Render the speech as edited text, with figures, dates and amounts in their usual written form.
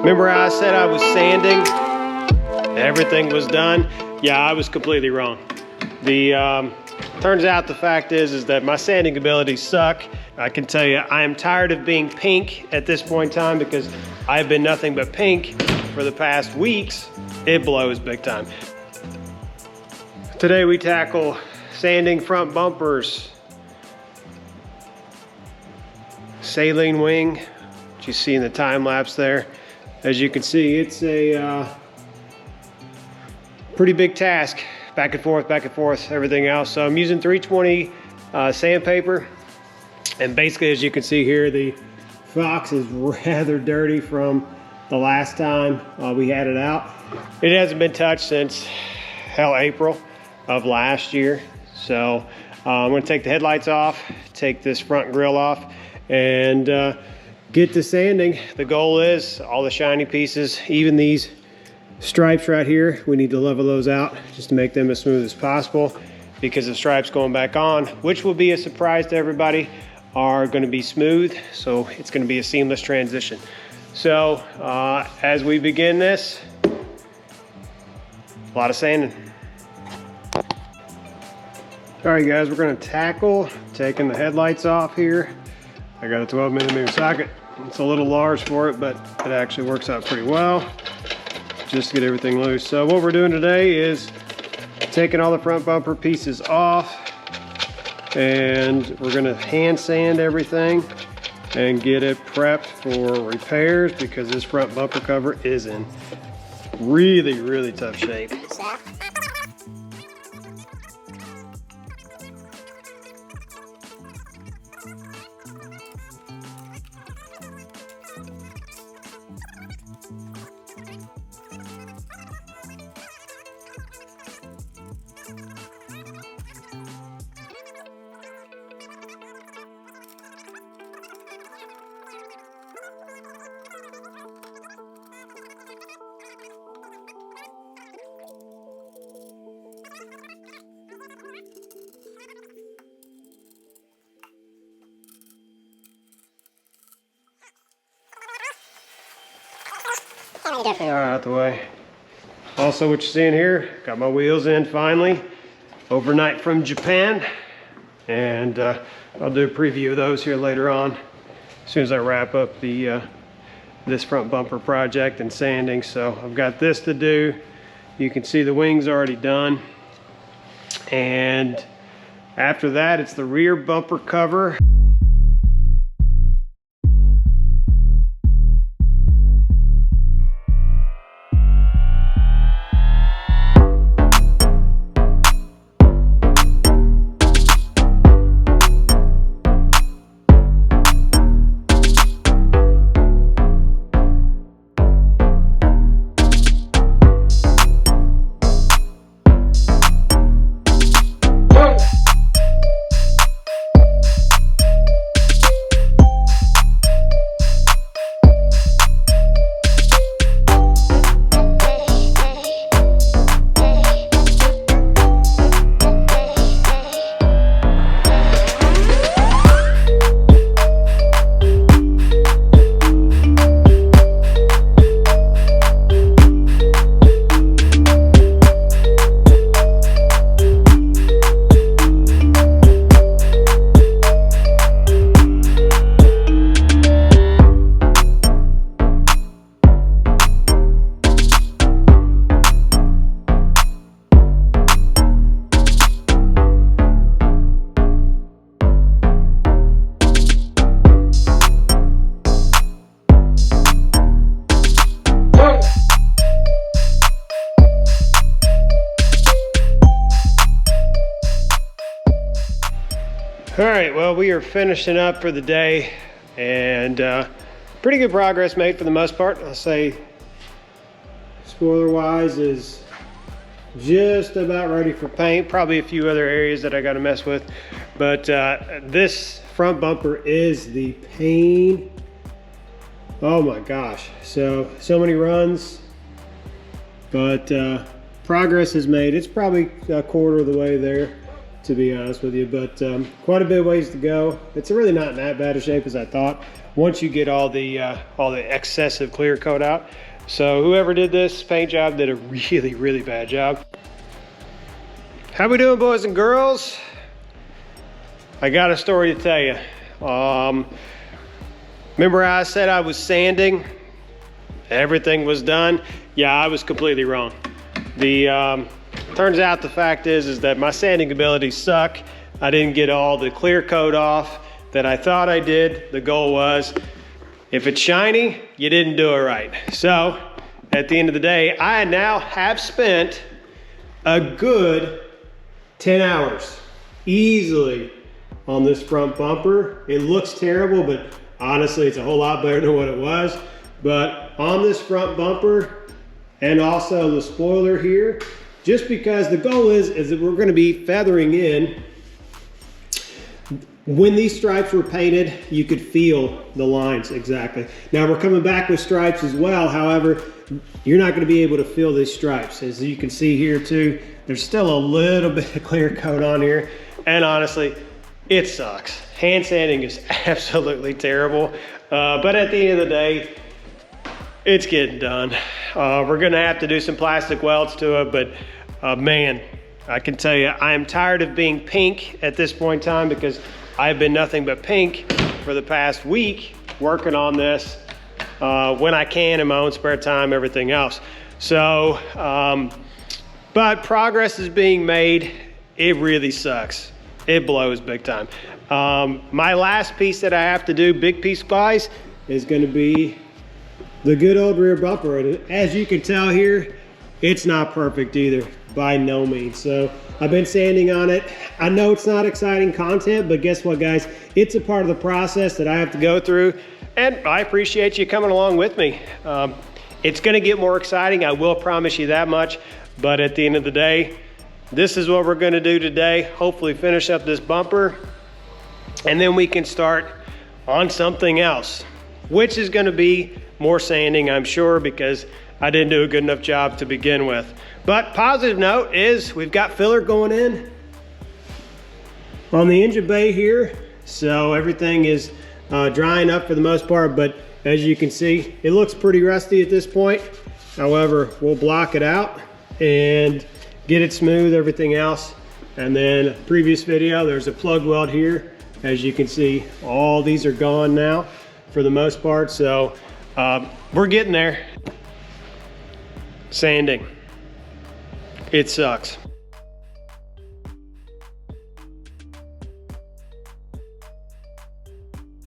Remember how I said I was sanding? Everything was done? Yeah, I was completely wrong. Turns out the fact is that my sanding abilities suck. I can tell you, I am tired of being pink at this point in time because I've been nothing but pink for the past weeks. It blows big time. Today we tackle sanding front bumpers. Saline wing, which you see in the time lapse there. As you can see, it's a pretty big task. Back and forth, everything else. So I'm using 320 sandpaper. And basically, as you can see here, the Fox is rather dirty from the last time we had it out. It hasn't been touched since, hell, April of last year. So I'm gonna take the headlights off, take this front grille off, and get to sanding. The goal is all the shiny pieces, even these stripes right here, we need to level those out just to make them as smooth as possible, because the stripes going back on, which will be a surprise to everybody, are going to be smooth. So it's going to be a seamless transition. So as we begin this, a lot of sanding. All right guys, we're going to tackle taking the headlights off here. I got a 12mm socket. It's a little large for it, but it actually works out pretty well just to get everything loose. So what we're doing today is taking all the front bumper pieces off, and we're gonna hand sand everything and get it prepped for repairs, because this front bumper cover is in really, really tough shape. Definitely are out the way. Also, what you're seeing here, got my wheels in finally, overnight from Japan, and I'll do a preview of those here later on, as soon as I wrap up the this front bumper project and sanding. So I've got this to do. You can see the wings already done, and after that, it's the rear bumper cover. All right, well, we are finishing up for the day, and pretty good progress made for the most part. I'll say spoiler wise is just about ready for paint. Probably a few other areas that I got to mess with, but this front bumper is the pain. Oh my gosh, so many runs, but progress is made. It's probably a quarter of the way there to be honest with you, but quite a bit of ways to go. It's really not in that bad a shape as I thought once you get all the excessive clear coat out. So whoever did this paint job did a really bad job. How we doing, boys and girls? I got a story to tell you. Remember how I said I was sanding? Everything was done? Yeah, I was completely wrong. Turns out the fact is that my sanding abilities suck. I didn't get all the clear coat off that I thought I did. The goal was, if it's shiny, you didn't do it right. So at the end of the day, I now have spent a good 10 hours easily on this front bumper. It looks terrible, but honestly, it's a whole lot better than what it was. But on this front bumper and also the spoiler here, just because the goal is that we're going to be feathering in. When these stripes were painted, you could feel the lines exactly. Now we're coming back with stripes as well. However, you're not going to be able to feel these stripes. As you can see here too, there's still a little bit of clear coat on here. And honestly, it sucks. Hand sanding is absolutely terrible. But at the end of the day, it's getting done. We're gonna have to do some plastic welds to it, but man, I can tell you, I am tired of being pink at this point in time because I've been nothing but pink for the past week working on this when I can in my own spare time, everything else. So, but progress is being made. It really sucks. It blows big time. My last piece that I have to do, big piece wise, is gonna be the good old rear bumper. And as you can tell here, it's not perfect either, by no means. So I've been sanding on it. I know it's not exciting content, but guess what, guys? It's a part of the process that I have to go through, and I appreciate you coming along with me. It's gonna get more exciting, I will promise you that much, but at the end of the day, this is what we're gonna do today. Hopefully finish up this bumper, and then we can start on something else, which is gonna be more sanding, I'm sure, because I didn't do a good enough job to begin with. But positive note is we've got filler going in on the engine bay here. So everything is drying up for the most part, but as you can see, it looks pretty rusty at this point. However, we'll block it out and get it smooth, everything else. And then previous video, there's a plug weld here. As you can see, all these are gone now for the most part. So we're getting there. Sanding, it sucks.